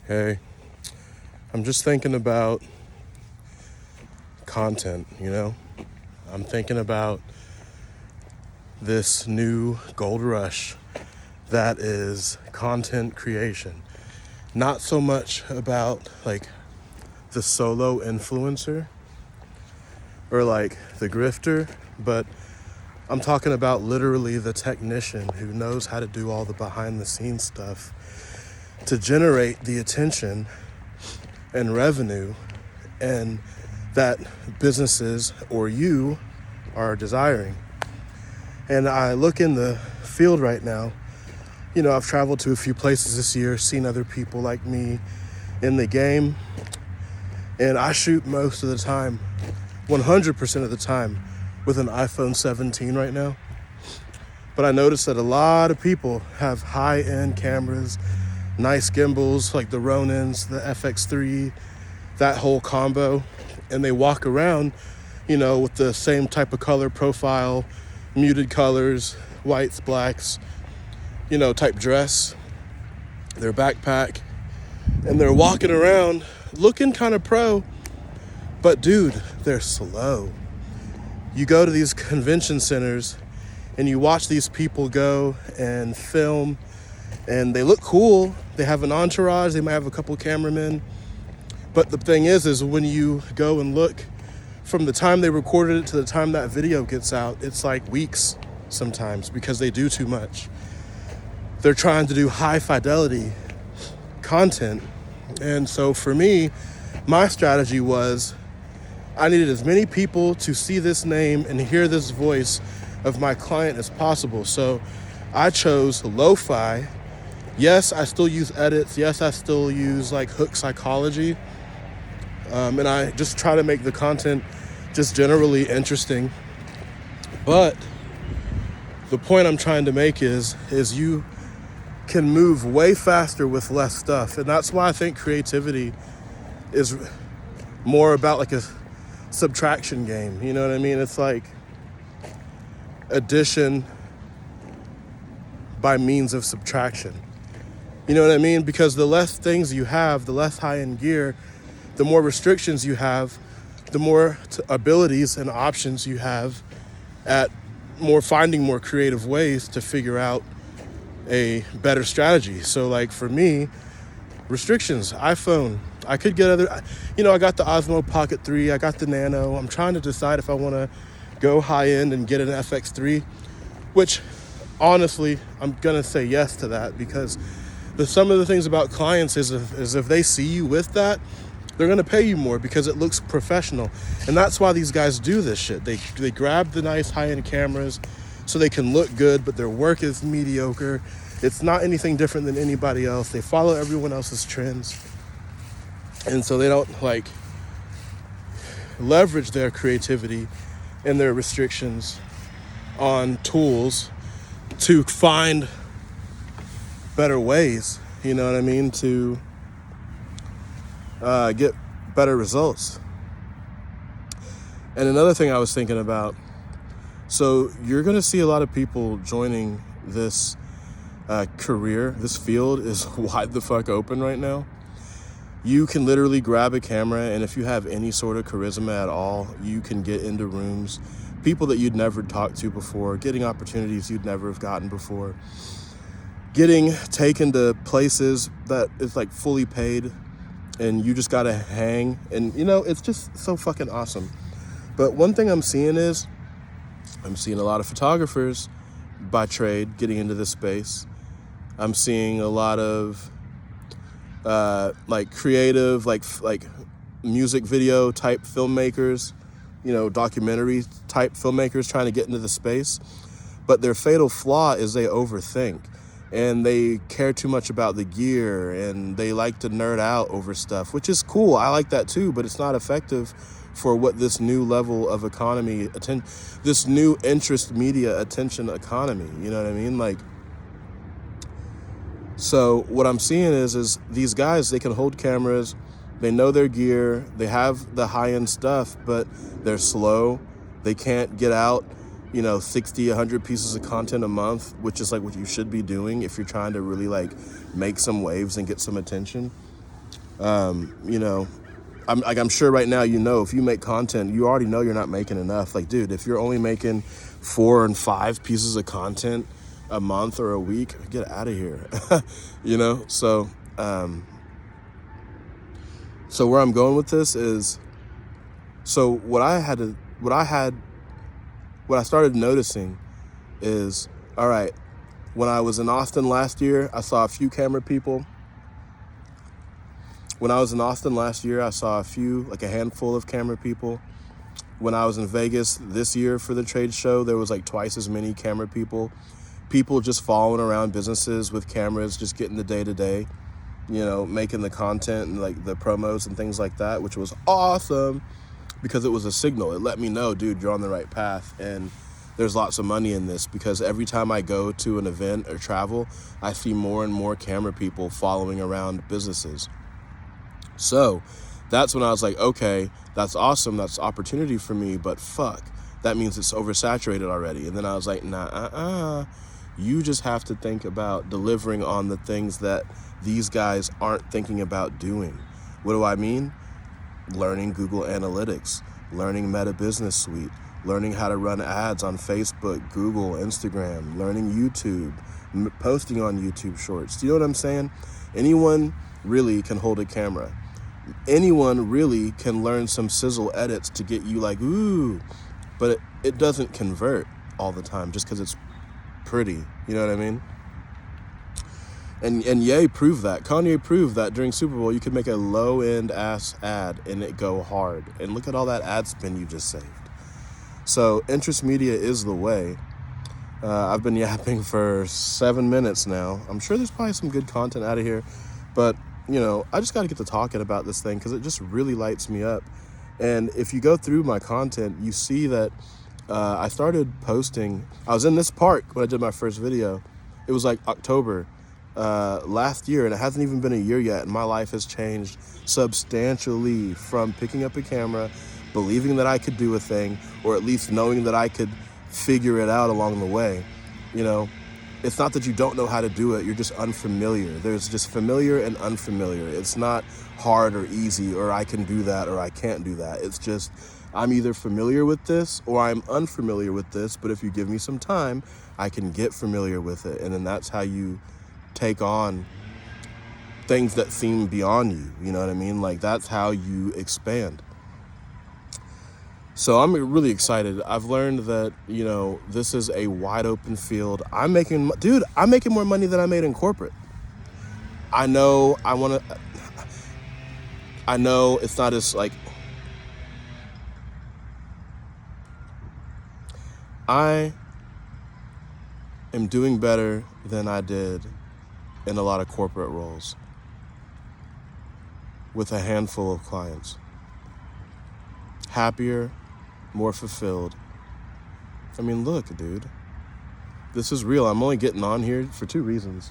Hey, I'm just thinking about content, I'm thinking about this new gold rush that is content creation. Not so much about like the solo influencer or like the grifter, but I'm talking about literally the technician who knows how to do all the behind the scenes stuff to generate the attention and revenue and that businesses or you are desiring. And I look in the field right now, I've traveled to a few places this year, seen other people like me in the game, and I shoot most of the time, 100% of the time, with an iPhone 17 right now. But I noticed that a lot of people have high-end cameras, nice gimbals like the Ronins, the FX3, that whole combo, and they walk around, with the same type of color profile, muted colors, whites, blacks, type dress, their backpack, and they're walking around looking kind of pro, but dude, they're slow. You go to these convention centers and you watch these people go and film, and they look cool. They have an entourage. They might have a couple cameramen. But the thing is when you go and look from the time they recorded it to the time that video gets out, it's like weeks sometimes because they do too much. They're trying to do high fidelity content. And so for me, my strategy was I needed as many people to see this name and hear this voice of my client as possible. So I chose lo-fi. Yes, I still use edits. Yes, I still use like hook psychology. And I just try to make the content just generally interesting. But the point I'm trying to make is you can move way faster with less stuff. And that's why I think creativity is more about like a subtraction game. You know what I mean? It's like addition by means of subtraction. You know what I mean? Because the less things you have, the less high-end gear, the more restrictions you have, the more abilities and options you have at finding more creative ways to figure out a better strategy. So like for me, restrictions, iPhone. I could get other, I got the Osmo Pocket 3, I got the Nano. I'm trying to decide if I want to go high-end and get an FX3, which honestly, I'm going to say yes to that because some of the things about clients is if they see you with that, they're going to pay you more because it looks professional. And that's why these guys do this shit. They grab the nice high-end cameras so they can look good, but their work is mediocre. It's not anything different than anybody else. They follow everyone else's trends. And so they don't leverage their creativity and their restrictions on tools to find better ways, to get better results. And another thing I was thinking about, so you're going to see a lot of people joining this career. This field is wide the fuck open right now. You can literally grab a camera, and if you have any sort of charisma at all, you can get into rooms, people that you'd never talked to before, getting opportunities you'd never have gotten before, getting taken to places that is like fully paid, and you just gotta hang, and it's just so fucking awesome. But one thing I'm seeing a lot of photographers by trade getting into this space. I'm seeing a lot of like creative, like music video type filmmakers, documentary type filmmakers trying to get into the space. But their fatal flaw is they overthink and they care too much about the gear and they like to nerd out over stuff, which is cool. I like that too, but it's not effective for what this new level of economy, this new interest media attention economy, you know what I mean? So what I'm seeing is these guys, they can hold cameras, they know their gear, they have the high-end stuff, but they're slow. They can't get out, 60, 100 pieces of content a month, which is like what you should be doing if you're trying to really like make some waves and get some attention. You know, I'm sure right now, you know, if you make content, you already know you're not making enough. Like, dude, if you're only making 4 and 5 pieces of content a month or a week, get out of here. You know, so where I'm going with this is, so what I started noticing is, all right, when I was in Austin last year, I saw a few camera people. When I was in Austin last year, I saw like a handful of camera people. When I was in Vegas this year for the trade show, there was like twice as many camera people. People just following around businesses with cameras, just getting the day-to-day, you know, making the content and like the promos and things like that, which was awesome because it was a signal. It let me know, dude, you're on the right path and there's lots of money in this, because every time I go to an event or travel, I see more and more camera people following around businesses. So that's when I was like, okay, that's awesome. That's opportunity for me, but fuck, that means it's oversaturated already. And then I was like, nah, you just have to think about delivering on the things that these guys aren't thinking about doing. What do I mean? Learning Google Analytics, learning Meta Business Suite, learning how to run ads on Facebook, Google, Instagram, learning YouTube, posting on YouTube Shorts. Do you know what I'm saying? Anyone really can hold a camera. Anyone really can learn some sizzle edits to get you like, ooh, but it doesn't convert all the time just because it's pretty. You know what I mean? And Ye proved that. Kanye proved that during Super Bowl, you could make a low-end ass ad and it go hard. And look at all that ad spend you just saved. So interest media is the way. I've been yapping for 7 minutes now. I'm sure there's probably some good content out of here, but you know, I just got to get to talking about this thing because it just really lights me up. And if you go through my content, you see that I started posting. I was in this park when I did my first video. It was like October last year, and it hasn't even been a year yet, and my life has changed substantially from picking up a camera, believing that I could do a thing, or at least knowing that I could figure it out along the way. You know, it's not that you don't know how to do it, you're just unfamiliar. There's just familiar and unfamiliar. It's not hard or easy, or I can do that or I can't do that. It's just, I'm either familiar with this or I'm unfamiliar with this, but if you give me some time, I can get familiar with it. And then that's how you take on things that seem beyond you. You know what I mean? Like, that's how you expand. So I'm really excited. I've learned that, you know, this is a wide open field. I'm making more money than I made in corporate. I know it's not as like, I am doing better than I did in a lot of corporate roles with a handful of clients. Happier, more fulfilled. I mean, look, dude, this is real. I'm only getting on here for 2 reasons.